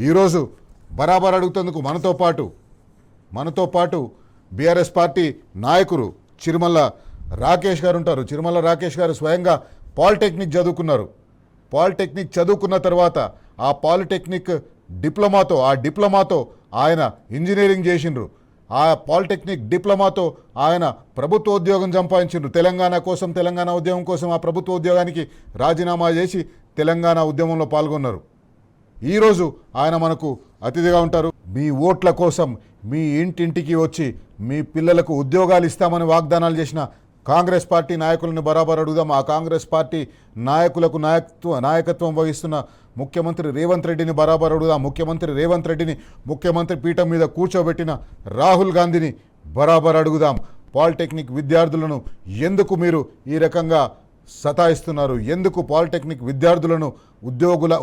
ఈరోజు బరాబర్ అడుగుతందుకు మనతో పాటు బీఆర్ఎస్ పార్టీ నాయకులు చిరుమల్ల రాకేష్ గారు ఉంటారు. చిరుమల్ల రాకేష్ గారు స్వయంగా పాలిటెక్నిక్ చదువుకున్న తర్వాత ఆ పాలిటెక్నిక్ డిప్లొమాతో ఆయన ఇంజనీరింగ్ చేసిండ్రు. ఆ పాలిటెక్నిక్ డిప్లొమాతో ఆయన ప్రభుత్వ ఉద్యోగం సంపాదించిండ్రు. తెలంగాణ ఉద్యమం కోసం ఆ ప్రభుత్వ ఉద్యోగానికి రాజీనామా చేసి తెలంగాణ ఉద్యమంలో పాల్గొన్నారు. ఈరోజు ఆయన మనకు అతిథిగా ఉంటారు. మీ ఓట్ల కోసం మీ ఇంటింటికి వచ్చి మీ పిల్లలకు ఉద్యోగాలు ఇస్తామని వాగ్దానాలు చేసిన కాంగ్రెస్ పార్టీ నాయకులను బరాబర్ అడుగుదాం. ఆ కాంగ్రెస్ పార్టీ నాయకులకు నాయకత్వం వహిస్తున్న ముఖ్యమంత్రి రేవంత్ రెడ్డిని బరాబర్ అడుగుదాం. ముఖ్యమంత్రి రేవంత్ రెడ్డిని ముఖ్యమంత్రి పీఠం మీద కూర్చోబెట్టిన రాహుల్ గాంధీని బరాబర్ అడుగుదాం. పాలిటెక్నిక్ విద్యార్థులను ఎందుకు మీరు ఈ రకంగా సతాయిస్తున్నారు? ఎందుకు పాలిటెక్నిక్ విద్యార్థులను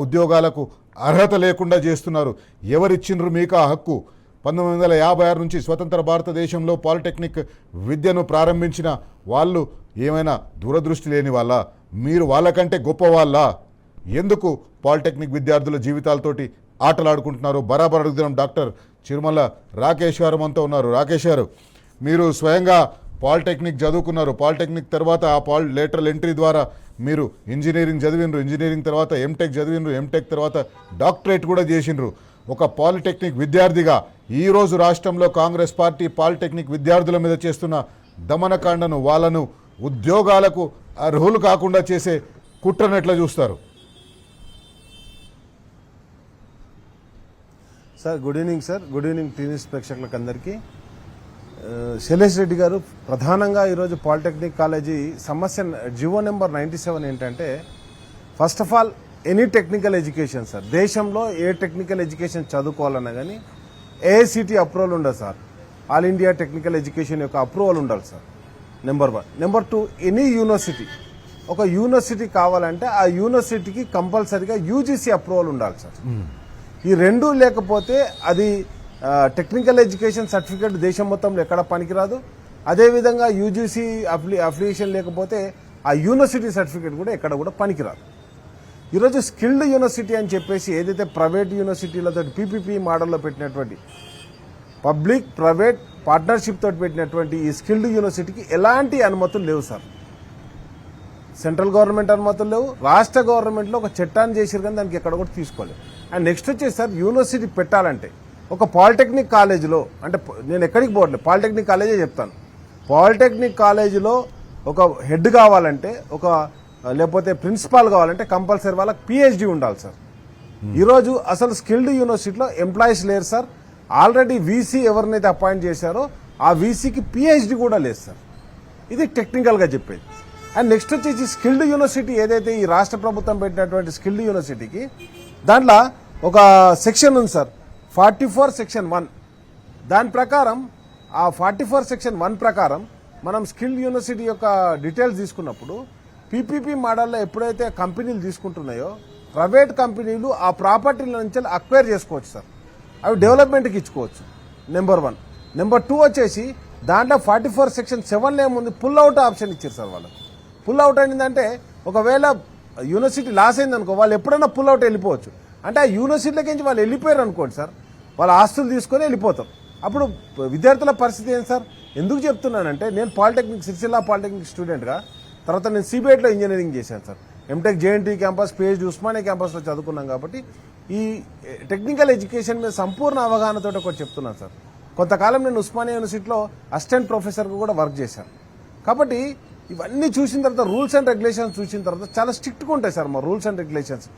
ఉద్యోగాలకు అర్హత లేకుండా చేస్తున్నారు? ఎవరిచ్చిండ్రు మీకు ఆ హక్కు? 1956 నుంచి స్వతంత్ర భారతదేశంలో పాలిటెక్నిక్ విద్యను ప్రారంభించిన వాళ్ళు ఏమైనా దూరదృష్టి లేని వాళ్ళ? మీరు వాళ్ళకంటే గొప్ప వాళ్ళ? ఎందుకు పాలిటెక్నిక్ విద్యార్థుల జీవితాలతోటి ఆటలాడుకుంటున్నారు? బరాబర్ అడుగుతున్నాం. డాక్టర్ చిరుమల్ల రాకేష్ గారు మనతో ఉన్నారు. రాకేష్ గారు, మీరు స్వయంగా పాలిటెక్నిక్ చదువుకున్నారు. పాలిటెక్నిక్ తర్వాత ఆ లేటరల్ ఎంట్రీ ద్వారా మీరు ఇంజనీరింగ్ చదివిండ్రు. ఇంజనీరింగ్ తర్వాత ఎంటెక్ చదివిండ్రు. ఎంటెక్ తర్వాత డాక్టరేట్ కూడా చేసిండ్రు. ఒక పాలిటెక్నిక్ విద్యార్థిగా ఈరోజు రాష్ట్రంలో కాంగ్రెస్ పార్టీ పాలిటెక్నిక్ విద్యార్థుల మీద చేస్తున్న దమనకాండను, వాళ్ళను ఉద్యోగాలకు అర్హులు కాకుండా చేసే కుట్రను ఎట్లా చూస్తారు? Sir good evening sir. Good evening TV ప్రేక్షకులకు అందరికీ. శైలేష్ రెడ్డి గారు, ప్రధానంగా ఈరోజు పాలిటెక్నిక్ కాలేజీ సమస్య జివో నెంబర్ 97 ఏంటంటే, first of all any technical education sir, దేశంలో ఏ టెక్నికల్ ఎడ్యుకేషన్ చదువుకోవాలన్నా కానీ ఏఐసిటి అప్రూవల్ ఉండదు sir. All India technical education యొక్క అప్రూవల్ ఉండాలి sir, number 1. Number 2, any university, ఒక యూనివర్సిటీ కావాలంటే ఆ యూనివర్సిటీకి కంపల్సరీగా యూజీసీ అప్రూవల్ ఉండాలి సార్. ఈ రెండు లేకపోతే అది టెక్నికల్ ఎడ్యుకేషన్ సర్టిఫికేట్ దేశం మొత్తంలో ఎక్కడ పనికిరాదు. అదేవిధంగా యూజీసీ అఫిలియేషన్ లేకపోతే ఆ యూనివర్సిటీ సర్టిఫికేట్ కూడా ఎక్కడ కూడా పనికిరాదు. ఈరోజు స్కిల్డ్ యూనివర్సిటీ అని చెప్పేసి ఏదైతే ప్రైవేట్ యూనివర్సిటీలతో పీపీపీ మోడల్లో పెట్టినటువంటి పబ్లిక్ ప్రైవేట్ పార్ట్నర్షిప్ తోటి పెట్టినటువంటి ఈ స్కిల్డ్ యూనివర్సిటీకి ఎలాంటి అనుమతులు లేవు సార్. సెంట్రల్ గవర్నమెంట్ అనుమతులు లేవు, రాష్ట్ర గవర్నమెంట్లో ఒక చట్టాన్ని చేసారు కానీ దానికి ఎక్కడ కూడా తీసుకోలేదు. అండ్ నెక్స్ట్ వచ్చేసి సార్, యూనివర్సిటీ పెట్టాలంటే ఒక పాలిటెక్నిక్ కాలేజీలో, అంటే నేను ఎక్కడికి పోవట్లేదు, పాలిటెక్నిక్ కాలేజే చెప్తాను, పాలిటెక్నిక్ కాలేజీలో ఒక హెడ్ కావాలంటే, ఒక లేకపోతే ప్రిన్సిపాల్ కావాలంటే కంపల్సరీ వాళ్ళకి పిహెచ్డి ఉండాలి సార్. ఈరోజు అసలు స్కిల్డ్ యూనివర్సిటీలో ఎంప్లాయీస్ లేరు సార్. ఆల్రెడీ వీసీ ఎవరినైతే అపాయింట్ చేశారో ఆ వీసీకి పిహెచ్డి కూడా లేదు సార్. ఇది టెక్నికల్గా చెప్పేది. అండ్ నెక్స్ట్ వచ్చేసి స్కిల్డ్ యూనివర్సిటీ ఏదైతే ఈ రాష్ట్ర ప్రభుత్వం పెట్టినటువంటి స్కిల్డ్ యూనివర్సిటీకి దాంట్లో ఒక సెక్షన్ ఉంది సార్, 44 సెక్షన్ 1. దాని ప్రకారం, ఆ 44 సెక్షన్ 1 ప్రకారం మనం స్కిల్డ్ యూనివర్సిటీ యొక్క డీటెయిల్స్ తీసుకున్నప్పుడు పీపీపీ మోడల్లో ఎప్పుడైతే కంపెనీలు తీసుకుంటున్నాయో ప్రైవేట్ కంపెనీలు ఆ ప్రాపర్టీల నుంచి అక్వైర్ చేసుకోవచ్చు సార్, అవి డెవలప్మెంట్కి ఇచ్చుకోవచ్చు. నెంబర్ 1. నెంబర్ 2 వచ్చేసి దాంట్లో 44 సెక్షన్ 7లో ఏముంది, పుల్ అవుట్ ఆప్షన్ ఇచ్చారు సార్ వాళ్ళకి. పుల్ అవుట్ అయిందంటే ఒకవేళ యూనివర్సిటీ లాస్ అయిందనుకో వాళ్ళు ఎప్పుడైనా పుల్ అవుట్ వెళ్ళిపోవచ్చు. అంటే ఆ యూనివర్సిటీలకి నుంచి వాళ్ళు వెళ్ళిపోయారు అనుకోండి సార్, వాళ్ళ ఆస్తులు తీసుకొని వెళ్ళిపోతాం. అప్పుడు విద్యార్థుల పరిస్థితి ఏంటి సార్? ఎందుకు చెప్తున్నానంటే, నేను పాలిటెక్నిక్ సిరిసిల్ల పాలిటెక్నిక్ స్టూడెంట్గా, తర్వాత నేను సిబిఐట్లో ఇంజనీరింగ్ చేశాను sir. MTech JNT campus, PhD Osmania క్యాంపస్లో చదువుకున్నాం. కాబట్టి ఈ టెక్నికల్ ఎడ్యుకేషన్ మీద సంపూర్ణ అవగాహనతో ఒకటి చెప్తున్నాను సార్. కొంతకాలం నేను ఉస్మానియా యూనివర్సిటీలో అసిస్టెంట్ ప్రొఫెసర్గా కూడా వర్క్ చేశాను. కాబట్టి ఇవన్నీ చూసిన తర్వాత, రూల్స్ అండ్ రెగ్యులేషన్స్ చూసిన తర్వాత చాలా స్ట్రిక్ట్గా ఉంటాయి సార్ మా రూల్స్ అండ్ రెగ్యులేషన్స్.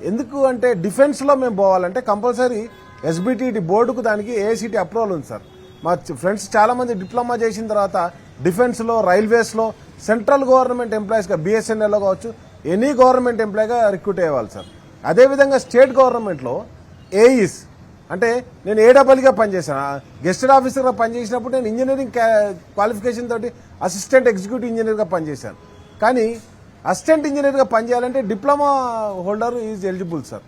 ఎందుకు అంటే డిఫెన్స్లో మేము పోవాలంటే కంపల్సరీ ఎస్బిటిడి బోర్డుకు దానికి ఏఐసిటి అప్రూవల్ ఉంది సార్. మా ఫ్రెండ్స్ చాలామంది డిప్లొమా చేసిన తర్వాత డిఫెన్స్లో, రైల్వేస్లో, సెంట్రల్ గవర్నమెంట్ ఎంప్లాయీస్గా, బిఎస్ఎన్ఎల్లో కావచ్చు, ఎనీ గవర్నమెంట్ ఎంప్లాయీగా రిక్రూట్ అయ్యేవాళ్ళు సార్. అదేవిధంగా స్టేట్ గవర్నమెంట్లో ఏఈస్, అంటే నేను ఏడబ్ల్యూగా పనిచేశాను, గెస్టెడ్ ఆఫీసర్గా పనిచేసినప్పుడు నేను ఇంజనీరింగ్ క్వాలిఫికేషన్ తోటి అసిస్టెంట్ ఎగ్జిక్యూటివ్ ఇంజనీర్గా పనిచేశాను. కానీ అసిస్టెంట్ ఇంజనీర్గా పనిచేయాలంటే diploma holder is eligible sir.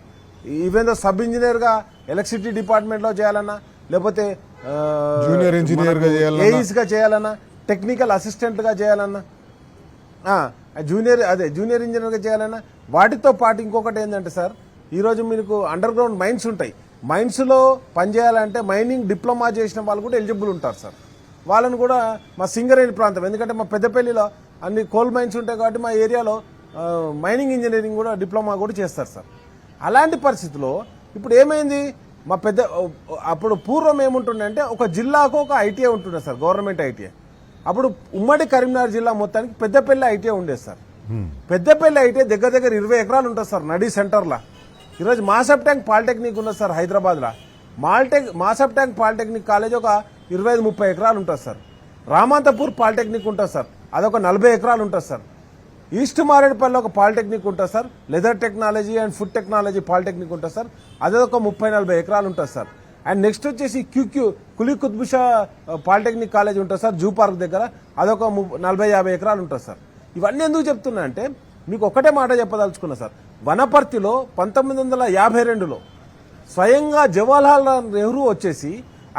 Even though sub ఇంజనీర్గా ఎలక్ట్రిసిటీ డిపార్ట్మెంట్లో చేయాలన్నా, లేకపోతే జూనియర్ ఇంజనీర్గా చేయాలన్నా, ఏఈస్గా చేయాలన్నా, టెక్నికల్ అసిస్టెంట్గా చేయాలన్నా, జూనియర్ ఇంజనీర్గా చేయాలన్నా, వాటితో పాటు ఇంకొకటి ఏంటంటే సార్, ఈరోజు మీకు అండర్ గ్రౌండ్ మైన్స్ ఉంటాయి. మైన్స్లో పనిచేయాలంటే మైనింగ్ డిప్లొమా చేసిన వాళ్ళు కూడా ఎలిజిబుల్ ఉంటారు సార్. వాళ్ళని కూడా మా సింగరేణి ప్రాంతం, ఎందుకంటే మా పెద్దపల్లిలో అన్ని కోల్ మైన్స్ ఉంటాయి కాబట్టి మా ఏరియాలో మైనింగ్ ఇంజనీరింగ్ కూడా డిప్లొమా కూడా చేస్తారు సార్. అలాంటి పరిస్థితిలో ఇప్పుడు ఏమైంది, మా అప్పుడు పూర్వం ఏముంటుండే అంటే ఒక జిల్లాకు ఒక ఐటీఐ ఉంటుండే సార్, గవర్నమెంట్ ఐటీఐ. అప్పుడు ఉమ్మడి కరీంనగర్ జిల్లా మొత్తానికి పెద్దపల్లి ఐటీఐ ఉండేది సార్. పెద్దపల్లి ఐటీఐ దగ్గర దగ్గర 20 ఎకరాలు ఉంటుంది సార్ నడి సెంటర్లో. ఈరోజు మాసప్ ట్యాంక్ పాలిటెక్నిక్ ఉన్నది సార్ హైదరాబాద్లో. మాసప్ ట్యాంక్ పాలిటెక్నిక్ కాలేజ్ ఒక 25-30 ఎకరాలు ఉంటుంది సార్. రామంతపూర్ పాలిటెక్నిక్ ఉంటుంది సార్, అదొక 40 ఎకరాలు ఉంటుంది సార్. ఈస్ట్ మారేడుపల్లి ఒక పాలిటెక్నిక్ ఉంటుంది sir, leather technology and food technology polytechnic ఉంటుంది సార్, అదొక 30-40 ఎకరాలు ఉంటుంది సార్. అండ్ నెక్స్ట్ వచ్చేసి కులీ కుత్బుషా పాలిటెక్నిక్ కాలేజ్ ఉంటుంది సార్ జూ పార్క్ దగ్గర, అదొక 40-50 ఎకరాలు ఉంటుంది సార్. ఇవన్నీ ఎందుకు చెప్తున్నా అంటే మీకు ఒకటే మాట చెప్పదలుచుకున్నా సార్. వనపర్తిలో 1952లో స్వయంగా జవహర్లాల్ నెహ్రూ వచ్చేసి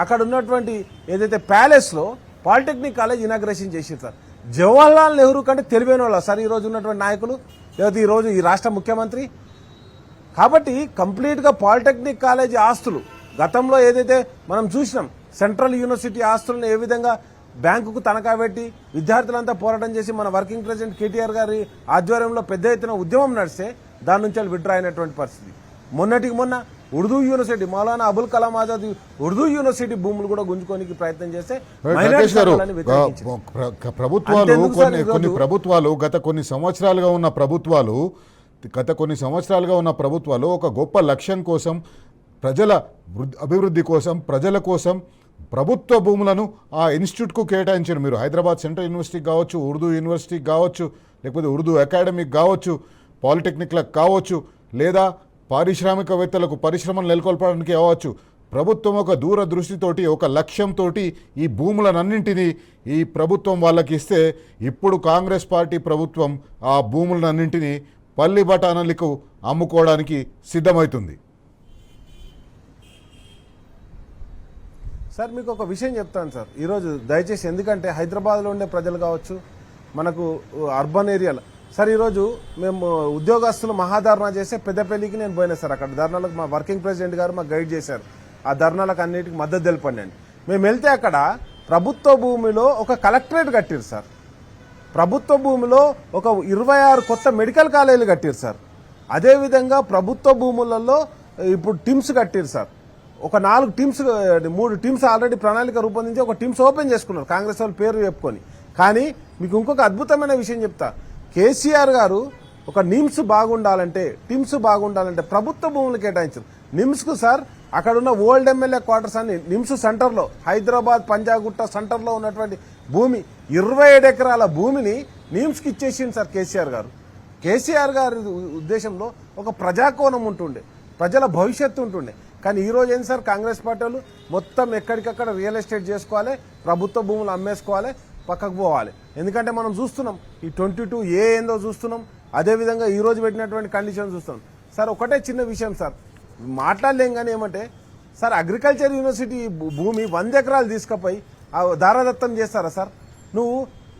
అక్కడ ఉన్నటువంటి ఏదైతే ప్యాలెస్లో పాలిటెక్నిక్ కాలేజ్ ఇనాగ్రేషన్ చేసింది సార్. జవహర్లాల్ నెహ్రూ కంటే తెలివైన వాళ్ళ సార్ ఈరోజు ఉన్నటువంటి నాయకులు, లేకపోతే ఈరోజు ఈ రాష్ట్ర ముఖ్యమంత్రి. కాబట్టి కంప్లీట్గా పాలిటెక్నిక్ కాలేజీ ఆస్తులు గతంలో ఏదైతే మనం చూసినాం, సెంట్రల్ యూనివర్సిటీ ఆస్తులను ఏ విధంగా బ్యాంకుకు తనఖా పెట్టి విద్యార్థులంతా పోరాటం చేసి మన వర్కింగ్ ప్రెసిడెంట్ కేటీఆర్ గారి ఆధ్వర్యంలో పెద్ద ఎత్తున ఉద్యమం నడిస్తే దాని నుంచి విత్డ్రా అయినటువంటి పరిస్థితి. మొన్నటికి మొన్న ఉర్దూ యూనివర్సిటీ మౌలానా అబుల్ కలాం ఆజాద్ ఉర్దూ యూనివర్సిటీ భూములు కూడా గుంజుకోనికి ప్రయత్నం చేస్తే కొన్ని ప్రభుత్వాలు గత కొన్ని సంవత్సరాలుగా ఉన్న ప్రభుత్వాలు ఒక గొప్ప లక్ష్యం కోసం, ప్రజల అభివృద్ధి కోసం, ప్రజల కోసం ప్రభుత్వ భూములను ఆ ఇన్స్టిట్యూట్కు కేటాయించారు. మీరు హైదరాబాద్ సెంట్రల్ యూనివర్సిటీకి కావచ్చు, ఉర్దూ యూనివర్సిటీకి కావచ్చు, లేకపోతే ఉర్దూ అకాడమీకి కావచ్చు, పాలిటెక్నిక్లకు కావచ్చు, లేదా పారిశ్రామికవేత్తలకు పరిశ్రమలు నెలకొల్పడానికి కావచ్చు, ప్రభుత్వం ఒక దూరదృష్టితోటి ఒక లక్ష్యంతో ఈ భూములనన్నింటినీ ఈ ప్రభుత్వం వాళ్ళకి ఇస్తే, ఇప్పుడు కాంగ్రెస్ పార్టీ ప్రభుత్వం ఆ భూములనన్నింటినీ పల్లి బఠానీలకు అమ్ముకోవడానికి సిద్ధమవుతుంది. సార్ మీకు ఒక విషయం చెప్తాను సార్ ఈరోజు దయచేసి, ఎందుకంటే హైదరాబాద్లో ఉండే ప్రజలు కావచ్చు, మనకు అర్బన్ ఏరియాలో సార్ ఈరోజు మేము ఉద్యోగస్తులు మహాధర్నా చేస్తే పెద్దపల్లికి నేను పోయినా సార్. అక్కడ ధర్నాలకు మా వర్కింగ్ ప్రెసిడెంట్ గారు మాకు గైడ్ చేశారు. ఆ ధర్నాలకు అన్నిటికీ మద్దతు తెలపండి. మేము వెళ్తే అక్కడ ప్రభుత్వ భూమిలో ఒక కలెక్టరేట్ కట్టారు సార్. ప్రభుత్వ భూమిలో ఒక 26 కొత్త మెడికల్ కాలేజీలు కట్టారు సార్. అదేవిధంగా ప్రభుత్వ భూములలో ఇప్పుడు టీమ్స్ కట్టారు సార్. ఒక 3 టీమ్స్ ఆల్రెడీ ప్రణాళిక రూపొందించి ఒక టీమ్స్ ఓపెన్ చేసుకున్నారు కాంగ్రెస్ వాళ్ళు పేరు చెప్పుకొని. కానీ మీకు ఇంకొక అద్భుతమైన విషయం చెప్తా, కేసీఆర్ గారు ఒక నిమ్స్ బాగుండాలంటే, టీమ్స్ బాగుండాలంటే ప్రభుత్వ భూములు కేటాయించారు. నిమ్స్కు సార్ అక్కడ ఉన్న ఓల్డ్ ఎమ్మెల్యే క్వార్టర్స్ అన్ని నిమ్స్ సెంటర్లో, హైదరాబాద్ పంజాగుట్ట సెంటర్లో ఉన్నటువంటి భూమి 27 ఎకరాల భూమిని నిమ్స్కి ఇచ్చేసింది సార్ కేసీఆర్ గారు. కేసీఆర్ గారి ఉద్దేశంలో ఒక ప్రజాకోణం ఉంటుండే, ప్రజల భవిష్యత్తు ఉంటుండే. కానీ ఈరోజు ఏంటి సార్, కాంగ్రెస్ పార్టీ వాళ్ళు మొత్తం ఎక్కడికక్కడ రియల్ ఎస్టేట్ చేసుకోవాలి, ప్రభుత్వ భూములు అమ్మేసుకోవాలి, పక్కకు పోవాలి. ఎందుకంటే మనం చూస్తున్నాం ఈ 22 ఏందో చూస్తున్నాం, అదేవిధంగా ఈ రోజు పెట్టినటువంటి కండిషన్ చూస్తున్నాం సార్. ఒకటే చిన్న విషయం సార్, మాట్లాడలేం కానీ ఏమంటే సార్, అగ్రికల్చర్ యూనివర్సిటీ భూమి 100 ఎకరాలు తీసుకుపోయి దారాదత్తం చేస్తారా సార్? నువ్వు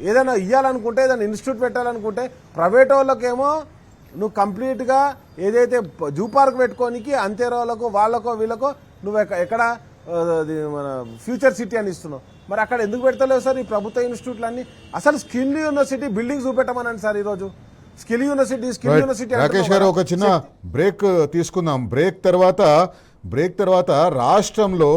ఏదైనా ఇవ్వాలనుకుంటే, ఏదైనా ఇన్స్టిట్యూట్ పెట్టాలనుకుంటే ప్రైవేట్ వాళ్ళకేమో నువ్వు కంప్లీట్గా ఏదైతే జూ పార్క్ పెట్టుకోనికి అంతేరోళ్ళకో వాళ్ళకో వీళ్ళకో నువ్వు ఎక్కడ మన ఫ్యూచర్ సిటీ అని ఇస్తున్నావు. మరి అక్కడ ఎందుకు పెడతలేవు సార్ ఈ ప్రభుత్వ ఇన్స్టిట్యూట్లన్నీ? అసలు స్కిల్ యూనివర్సిటీ బిల్డింగ్ చూపెట్టమనండి సార్. ఈరోజు స్కిల్ యూనివర్సిటీ రాకేష్ గారు ఒక చిన్న బ్రేక్ తీసుకుందాం. బ్రేక్ తర్వాత రాష్ట్రంలో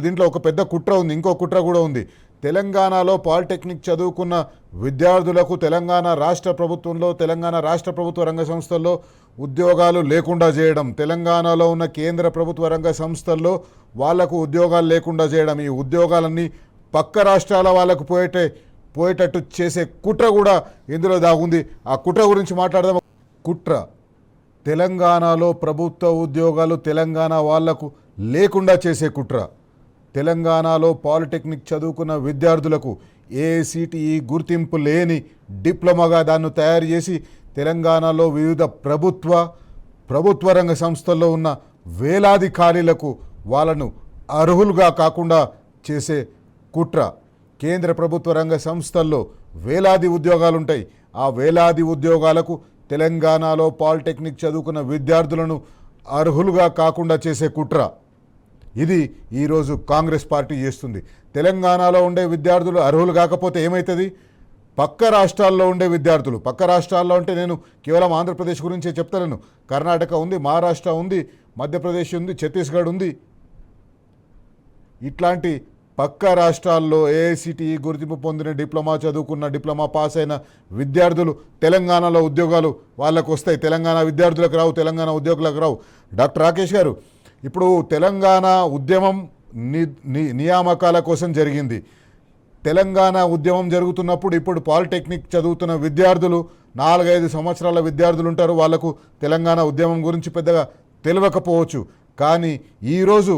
దీంట్లో ఒక పెద్ద కుట్ర ఉంది, ఇంకో కుట్ర కూడా ఉంది. తెలంగాణలో పాలిటెక్నిక్ చదువుకున్న విద్యార్థులకు తెలంగాణ రాష్ట్ర ప్రభుత్వ రంగ సంస్థల్లో ఉద్యోగాలు లేకుండా చేయడం, తెలంగాణలో ఉన్న కేంద్ర ప్రభుత్వ రంగ సంస్థల్లో వాళ్లకు ఉద్యోగాలు లేకుండా చేయడం, ఈ ఉద్యోగాలన్నీ పక్క రాష్ట్రాల వాళ్ళకు పోయేటట్టు చేసే కుట్ర కూడా ఇందులో దాగుంది. ఆ కుట్ర గురించి మాట్లాడదాం. కుట్ర, తెలంగాణలో ప్రభుత్వ ఉద్యోగాలు తెలంగాణ వాళ్లకు లేకుండా చేసే కుట్ర. తెలంగాణలో పాలిటెక్నిక్ చదువుకున్న విద్యార్థులకు ఏఐసిటిఈ గుర్తింపు లేని డిప్లొమాగా దాన్ని తయారు చేసి తెలంగాణలో వివిధ ప్రభుత్వ రంగ సంస్థల్లో ఉన్న వేలాది ఖాళీలకు వాళ్ళను అర్హులుగా కాకుండా చేసే కుట్ర. కేంద్ర ప్రభుత్వ రంగ సంస్థల్లో వేలాది ఉద్యోగాలుంటాయి. ఆ వేలాది ఉద్యోగాలకు తెలంగాణలో పాలిటెక్నిక్ చదువుకున్న విద్యార్థులను అర్హులుగా కాకుండా చేసే కుట్ర ఇది ఈరోజు కాంగ్రెస్ పార్టీ చేస్తుంది. తెలంగాణలో ఉండే విద్యార్థులు అర్హులు కాకపోతే ఏమవుతుంది? పక్క రాష్ట్రాల్లో ఉండే విద్యార్థులు, పక్క రాష్ట్రాల్లో అంటే నేను కేవలం ఆంధ్రప్రదేశ్ గురించే చెప్తాను. కర్ణాటక ఉంది, మహారాష్ట్ర ఉంది, మధ్యప్రదేశ్ ఉంది, ఛత్తీస్గఢ్ ఉంది. ఇట్లాంటి పక్క రాష్ట్రాల్లో ఏఐసిటిఈ గుర్తింపు పొందిన డిప్లొమా చదువుకున్న, డిప్లొమా పాస్ అయిన విద్యార్థులు తెలంగాణలో ఉద్యోగాలు వాళ్ళకు వస్తాయి. తెలంగాణ విద్యార్థులకు రావు, తెలంగాణ ఉద్యోగులకు రావు. డాక్టర్ రాకేష్ గారు, ఇప్పుడు తెలంగాణ ఉద్యమం నియామకాల కోసం జరిగింది. తెలంగాణ ఉద్యమం జరుగుతున్నప్పుడు ఇప్పుడు పాలిటెక్నిక్ చదువుతున్న విద్యార్థులు 4-5 సంవత్సరాల విద్యార్థులు ఉంటారు. వాళ్లకు తెలంగాణ ఉద్యమం గురించి పెద్దగా తెలియకపోవచ్చు. కానీ ఈరోజు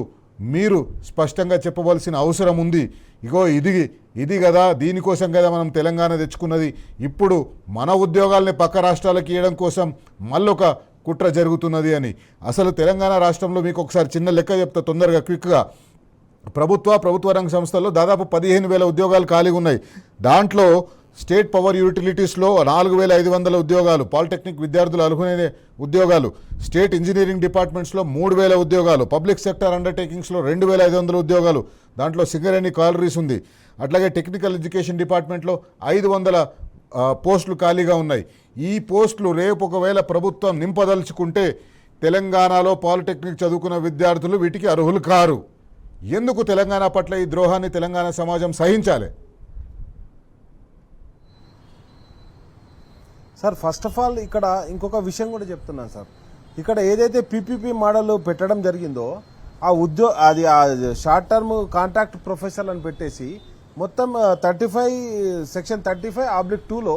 మీరు స్పష్టంగా చెప్పవలసిన అవసరం ఉంది. ఇగో ఇది కదా, దీనికోసం కదా మనం తెలంగాణ తెచ్చుకున్నది. ఇప్పుడు మన ఉద్యోగాల్ని పక్క రాష్ట్రాలకు ఇవ్వడం కోసం మళ్ళొక కుట్ర జరుగుతున్నది అని. అసలు తెలంగాణ రాష్ట్రంలో మీకు ఒకసారి చిన్న లెక్క చెప్తా తొందరగా క్విక్గా. ప్రభుత్వ రంగ సంస్థల్లో దాదాపు 15,000 ఉద్యోగాలు ఖాళీగా ఉన్నాయి. దాంట్లో స్టేట్ పవర్ యూటిలిటీస్లో 4,500 ఉద్యోగాలు, పాలిటెక్నిక్ విద్యార్థులు అర్హులైన ఉద్యోగాలు, స్టేట్ ఇంజనీరింగ్ డిపార్ట్మెంట్స్లో 3,000 ఉద్యోగాలు, పబ్లిక్ సెక్టర్ అండర్టేకింగ్స్లో 2,500 ఉద్యోగాలు. దాంట్లో సింగరేణి కాలరీస్ ఉంది. అట్లాగే టెక్నికల్ ఎడ్యుకేషన్ డిపార్ట్మెంట్లో 500 పోస్టులు ఖాళీగా ఉన్నాయి. ఈ పోస్టులు రేపు ఒకవేళ ప్రభుత్వం నింపదలుచుకుంటే తెలంగాణలో పాలిటెక్నిక్ చదువుకున్న విద్యార్థులు వీటికి అర్హులు కారు. ఎందుకు తెలంగాణ పట్ల ఈ ద్రోహాన్ని తెలంగాణ సమాజం సహించాలి? సార్, ఫస్ట్ ఆఫ్ ఆల్ ఇక్కడ ఇంకొక విషయం కూడా చెప్తున్నాను సార్. ఇక్కడ ఏదైతే పీపీపీ మోడల్ పెట్టడం జరిగిందో అది షార్ట్ టర్మ్ కాంట్రాక్ట్ ప్రొఫెసర్ అని పెట్టేసి మొత్తం 35 సెక్షన్ 35/2లో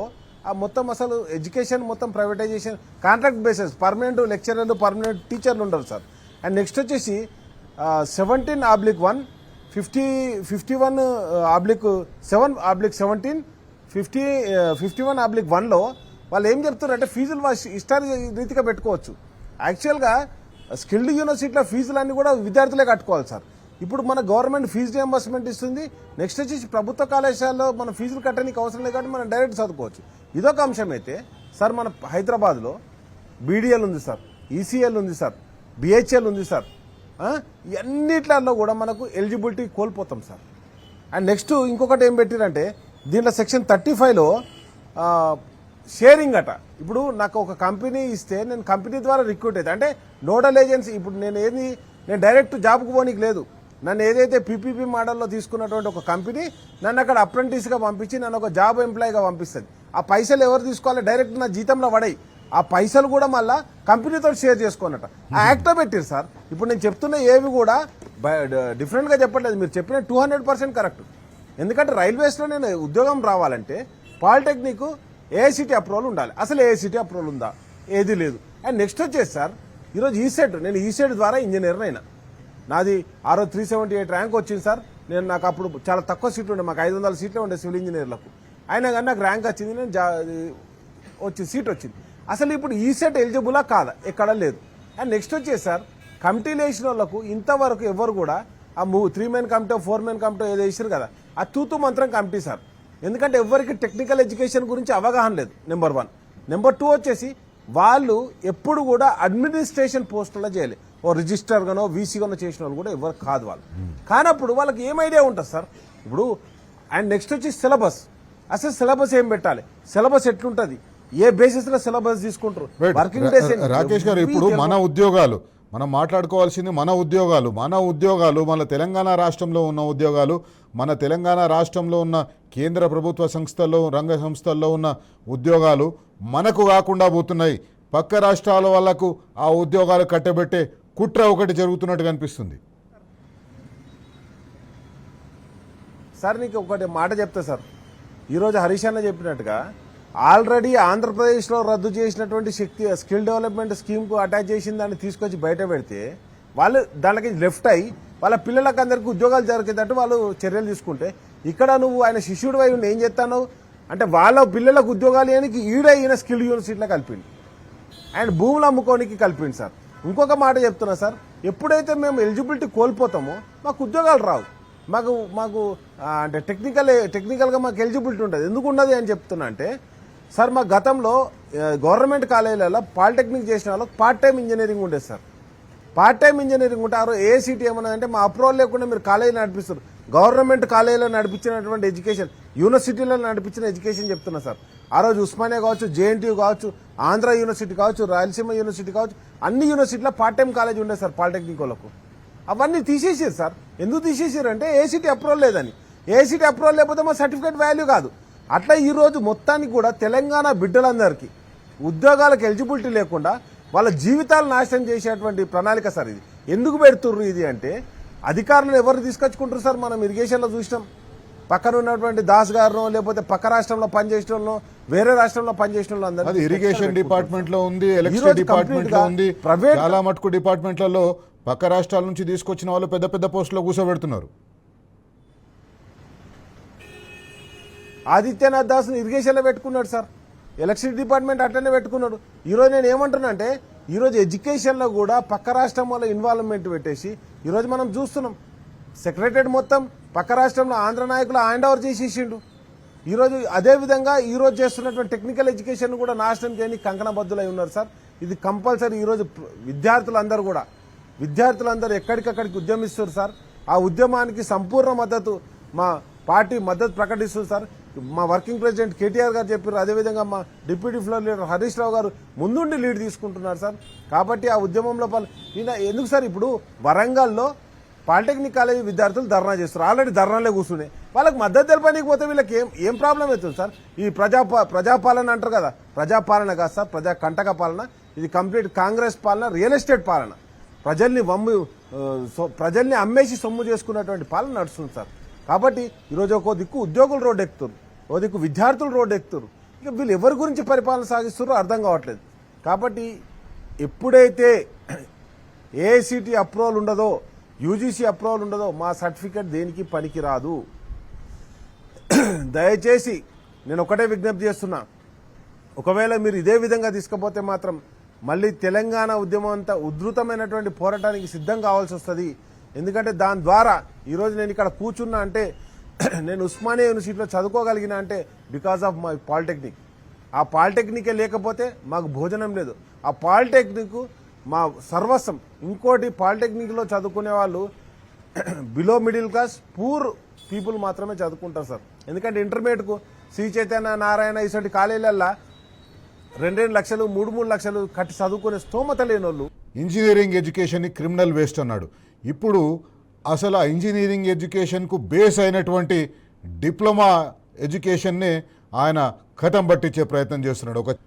మొత్తం అసలు ఎడ్యుకేషన్ మొత్తం ప్రైవేటైజేషన్, కాంట్రాక్ట్ బేసిస్, పర్మనెంట్ లెక్చరర్లు, పర్మనెంట్ టీచర్లు ఉండరు సార్. అండ్ నెక్స్ట్ వచ్చేసి 17/1, 51/7/17, 51/1లో వాళ్ళు ఏం చెప్తారంటే ఫీజులు ఇష్టాన్ని రీతిగా పెట్టుకోవచ్చు. యాక్చువల్గా స్కిల్డ్ యూనివర్సిటీలో ఫీజులన్నీ కూడా విద్యార్థులే కట్టుకోవాలి సార్. ఇప్పుడు మన గవర్నమెంట్ ఫీజు రియంబర్స్మెంట్ ఇస్తుంది. నెక్స్ట్ వచ్చేసి ప్రభుత్వ కళాశాలలో మన ఫీజులు కట్టడానికి అవసరం లేదు కాబట్టి మనం డైరెక్ట్ చదువుకోవచ్చు. ఇదొక అంశం అయితే సార్, మన హైదరాబాద్లో బీడీఎల్ ఉంది సార్, ఈసీఎల్ ఉంది సార్, బిహెచ్ఎల్ ఉంది సార్. ఇవన్నిట్లలో కూడా మనకు ఎలిజిబిలిటీ కోల్పోతాం సార్. అండ్ నెక్స్ట్ ఇంకొకటి ఏం పెట్టారంటే దీంట్లో సెక్షన్ 35లో షేరింగ్ అట. ఇప్పుడు నాకు ఒక కంపెనీ ఇస్తే నేను కంపెనీ ద్వారా రిక్రూట్ అయితే, అంటే నోడల్ ఏజెన్సీ, ఇప్పుడు నేను డైరెక్ట్ జాబ్కు పోనీకి లేదు. నన్ను ఏదైతే పీపీపీ మోడల్లో తీసుకున్నటువంటి ఒక కంపెనీ నన్ను అక్కడ అప్రెంటిస్గా పంపించి నన్ను ఒక జాబ్ ఎంప్లాయీగా పంపిస్తుంది. ఆ పైసలు ఎవరు తీసుకోవాలి? డైరెక్ట్ నా జీతంలో పడాయి. ఆ పైసలు కూడా మళ్ళీ కంపెనీతో షేర్ చేసుకోనట. ఆ యాక్ట్లో పెట్టారు సార్. ఇప్పుడు నేను చెప్తున్న ఏవి కూడా డిఫరెంట్గా చెప్పట్లేదు. మీరు చెప్పిన 200% కరెక్ట్. ఎందుకంటే రైల్వేస్లో నేను ఉద్యోగం రావాలంటే పాలిటెక్నిక్ ఏఐసిటీ అప్రూవల్ ఉండాలి. అసలు ఏఐసిటీ అప్రూవల్ ఉందా? ఏది లేదు. అండ్ నెక్స్ట్ వచ్చేసి సార్, ఈరోజు నేను ఈసెట్ ద్వారా ఇంజనీర్ అయినా. నాది 378 ర్యాంక్ వచ్చింది సార్. నాకు అప్పుడు చాలా తక్కువ సీట్లు ఉండే, మాకు 500 సీట్లే ఉండే సివిల్ ఇంజనీర్లకు. అయినా కానీ నాకు ర్యాంక్ వచ్చింది, సీట్ వచ్చింది. అసలు ఇప్పుడు ఈసెట్ ఎలిజిబులా కాదా? ఎక్కడ లేదు. అండ్ నెక్స్ట్ వచ్చేసి సార్, కమిటీలు వేసిన వాళ్ళకు ఇంతవరకు ఎవరు కూడా ఆ 3 మెన్ కమిటీ 4 మెన్ కమిటీ ఏదో వేసారు కదా, ఆ తూతు మంత్రం కమిటీ సార్. ఎందుకంటే ఎవరికి టెక్నికల్ ఎడ్యుకేషన్ గురించి అవగాహన లేదు, నెంబర్ 1. నెంబర్ 2 వచ్చేసి వాళ్ళు ఎప్పుడు కూడా అడ్మినిస్ట్రేషన్ పోస్టుల్లో చేయాలి. ఓ రిజిస్టర్గానో వీసీగానో చేసిన వాళ్ళు కూడా ఎవరు కాదు వాళ్ళు. కానప్పుడు వాళ్ళకి ఏం ఐడియా ఉంటుంది సార్ ఇప్పుడు. అండ్ నెక్స్ట్ వచ్చి సిలబస్. అసలు సిలబస్ ఏం పెట్టాలి? సిలబస్ ఎట్లుంటుంది? ఏ బేసిస్ లో సిలబస్ తీసుకుంటారు? Working days. రాకేష్ గారు, ఇప్పుడు మన ఉద్యోగాలు మనం మాట్లాడుకోవాల్సింది మన ఉద్యోగాలు మన తెలంగాణ రాష్ట్రంలో ఉన్న ఉద్యోగాలు, మన తెలంగాణ రాష్ట్రంలో ఉన్న కేంద్ర ప్రభుత్వ సంస్థల్లో రంగ సంస్థల్లో ఉన్న ఉద్యోగాలు మనకు కాకుండా పోతున్నాయి. పక్క రాష్ట్రాల వాళ్లకు ఆ ఉద్యోగాలు కట్టబెట్టే కుట్ర ఒకటి జరుగుతున్నట్టు కనిపిస్తుంది. సార్ నీకు ఒకటి మాట చెప్తా సార్. ఈరోజు హరీష్ అన్న చెప్పినట్టుగా ఆల్రెడీ ఆంధ్రప్రదేశ్లో రద్దు చేసినటువంటి స్కిల్ డెవలప్మెంట్ స్కీమ్కు అటాచ్ చేసిన దాన్ని తీసుకొచ్చి బయట పెడితే వాళ్ళు దానికి లెఫ్ట్ అయ్యి వాళ్ళ పిల్లలకు అందరికీ ఉద్యోగాలు జరిగేటట్టు వాళ్ళు చర్యలు తీసుకుంటే, ఇక్కడ నువ్వు ఆయన శిష్యుడు అయి ఏం చేస్తాను అంటే వాళ్ళ పిల్లలకు ఉద్యోగాలు ఇవ్వడానికి ఈయన స్కిల్ యూనివర్సిటీలో కలిపింది అండ్ భూములు అమ్ముకోనికి కలిపింది సార్. ఇంకొక మాట చెప్తున్నా సార్, ఎప్పుడైతే మేము ఎలిజిబిలిటీ కోల్పోతామో మాకు ఉద్యోగాలు రావు. మాకు అంటే టెక్నికల్గా మాకు ఎలిజిబిలిటీ ఉంటుంది. ఎందుకు ఉన్నది అని చెప్తున్నా అంటే సార్, మా గతంలో గవర్నమెంట్ కాలేజీలలో పాలిటెక్నిక్ చేసిన వాళ్ళకి పార్ట్ టైం ఇంజనీరింగ్ ఉండేది సార్. పార్ట్ టైం ఇంజనీరింగ్ ఉంటారు. ఏసీటీ ఏమన్నా అంటే మా అప్రూవల్ లేకుండా మీరు కాలేజీ నడిపిస్తారు. గవర్నమెంట్ కాలేజీలో నడిపించినటువంటి ఎడ్యుకేషన్, యూనివర్సిటీలో నడిపించిన ఎడ్యుకేషన్ చెప్తున్నా సార్. ఆ రోజు ఉస్మానియా కావచ్చు, జేఎన్టీయూ కావచ్చు, ఆంధ్ర యూనివర్సిటీ కావచ్చు, రాయలసీమ యూనివర్సిటీ కావచ్చు, అన్ని యూనివర్సిటీలో పార్ట్ టైం కాలేజ్ ఉండే సార్ పాలిటెక్నిక్ వాళ్ళకు. అవన్నీ తీసేసారు సార్. ఎందుకు తీసేసారు అంటే ఏసీటీ అప్రూవల్ లేదని. ఏసీటీ అప్రూవల్ లేకపోతే మా సర్టిఫికేట్ వాల్యూ కాదు. అట్లా ఈ రోజు మొత్తానికి కూడా తెలంగాణ బిడ్డలందరికీ ఉద్యోగాలకు ఎలిజిబిలిటీ లేకుండా వాళ్ళ జీవితాలు నాశనం చేసేటువంటి ప్రణాళిక సార్ ఇది. ఎందుకు పెడుతుర్రు ఇది అంటే అధికారులు ఎవరు తీసుకొచ్చుకుంటారు సార్? మనం ఇరిగేషన్లో చూసినాం, పక్కన ఉన్నటువంటి దాస్ గారు లేకపోతే పక్క రాష్ట్రంలో పనిచేసిన వాళ్ళు, వేరే రాష్ట్రంలో పనిచేసిన వాళ్ళు అందరూ అది ఇరిగేషన్ డిపార్ట్మెంట్ లో ఉంది, ఎలక్ట్రిసిటీ డిపార్ట్మెంట్ లో ఉంది, ప్రైవేట్ చాలా మటుకు డిపార్ట్మెంట్లలో పక్క రాష్ట్రాల నుంచి తీసుకొచ్చిన వాళ్ళు పెద్ద పెద్ద పోస్టులో కూర్చోబెడుతున్నారు. ఆదిత్యనాథ్ దాస్ని ఇరిగేషన్లో పెట్టుకున్నాడు సార్, ఎలక్ట్రిసిటీ డిపార్ట్మెంట్ అట్లనే పెట్టుకున్నాడు. ఈరోజు నేను ఏమంటున్నా అంటే ఈరోజు ఎడ్యుకేషన్లో కూడా పక్క రాష్ట్రం వల్ల ఇన్వాల్వ్మెంట్ పెట్టేసి ఈరోజు మనం చూస్తున్నాం సెక్రటరేట్ మొత్తం పక్క రాష్ట్రంలో ఆంధ్ర నాయకులు హ్యాండ్ ఓవర్ చేసేసిండు. ఈరోజు అదేవిధంగా ఈరోజు చేస్తున్నటువంటి టెక్నికల్ ఎడ్యుకేషన్ కూడా నాశనం చేయని కంకణబద్దులై ఉన్నారు సార్. ఇది కంపల్సరీ ఈరోజు విద్యార్థులందరూ ఎక్కడికక్కడికి ఉద్యమిస్తారు సార్. ఆ ఉద్యమానికి సంపూర్ణ మద్దతు మా పార్టీ మద్దతు ప్రకటిస్తుంది సార్. మా వర్కింగ్ ప్రెసిడెంట్ కేటీఆర్ గారు చెప్పారు, అదేవిధంగా మా deputy floor leader Harish Rao గారు ముందుండి లీడ్ తీసుకుంటున్నారు సార్. కాబట్టి ఆ ఉద్యమంలో ఎందుకు సార్ ఇప్పుడు వరంగల్లో పాలిటెక్నిక్ కాలేజీ విద్యార్థులు ధర్నా చేస్తారు, ఆల్రెడీ ధర్నాలే కూర్చున్నాయి. వాళ్ళకి మద్దతు తెలపడానికి పోతే వీళ్ళకి ఏం ప్రాబ్లం అవుతుంది సార్? ఈ ప్రజాపాలన అంటారు కదా, ప్రజాపాలన కాదు సార్, ప్రజా కంటక పాలన. ఇది కంప్లీట్ కాంగ్రెస్ పాలన, రియల్ ఎస్టేట్ పాలన. ప్రజల్ని అమ్మేసి సొమ్ము చేసుకున్నటువంటి పాలన నడుస్తుంది సార్. కాబట్టి ఈరోజు ఒక దిక్కు ఉద్యోగులు రోడ్డు ఎక్కుతారు, ఓ దిక్కు విద్యార్థులు రోడ్డు ఎక్కుతారు. ఇక వీళ్ళు ఎవరి గురించి పరిపాలన సాగిస్తారో అర్థం కావట్లేదు. కాబట్టి ఎప్పుడైతే ఏఐసిటి అప్రూవల్ ఉండదో, యూజీసీ అప్రూవల్ ఉండదో, మా సర్టిఫికేట్ దేనికి పనికి రాదు. దయచేసి నేను ఒకటే విజ్ఞప్తి చేస్తున్నా, ఒకవేళ మీరు ఇదే విధంగా తీసుకపోతే మాత్రం మళ్ళీ తెలంగాణ ఉద్యమం అంతా ఉధృతమైనటువంటి పోరాటానికి సిద్ధం కావాల్సి వస్తుంది. ఎందుకంటే దాని ద్వారా ఈరోజు నేను ఇక్కడ కూర్చున్నా అంటే, నేను ఉస్మానియా యూనివర్సిటీలో చదువుకోగలిగిన అంటే బికాస్ ఆఫ్ మై పాలిటెక్నిక్. ఆ పాలిటెక్నికే లేకపోతే మాకు భోజనం లేదు. ఆ పాలిటెక్నిక్ మా సర్వస్వం. ఇంకోటి, పాలిటెక్నిక్లో చదువుకునే వాళ్ళు below middle class poor people మాత్రమే చదువుకుంటారు సార్. ఎందుకంటే ఇంటర్మీడియట్కు శ్రీ చైతన్య, నారాయణ ఇటువంటి కాలేజీలల్లో 2 లక్షలు 3 లక్షలు కట్టి చదువుకునే స్తోమత లేని వాళ్ళు. ఇంజనీరింగ్ ఎడ్యుకేషన్ని క్రిమినల్ వేస్ట్ అన్నాడు. ఇప్పుడు అసలు ఆ ఇంజనీరింగ్ ఎడ్యుకేషన్కు బేస్ అయినటువంటి డిప్లొమా ఎడ్యుకేషన్నే ఆయన కథం పట్టించే ప్రయత్నం చేస్తున్నాడు. ఒక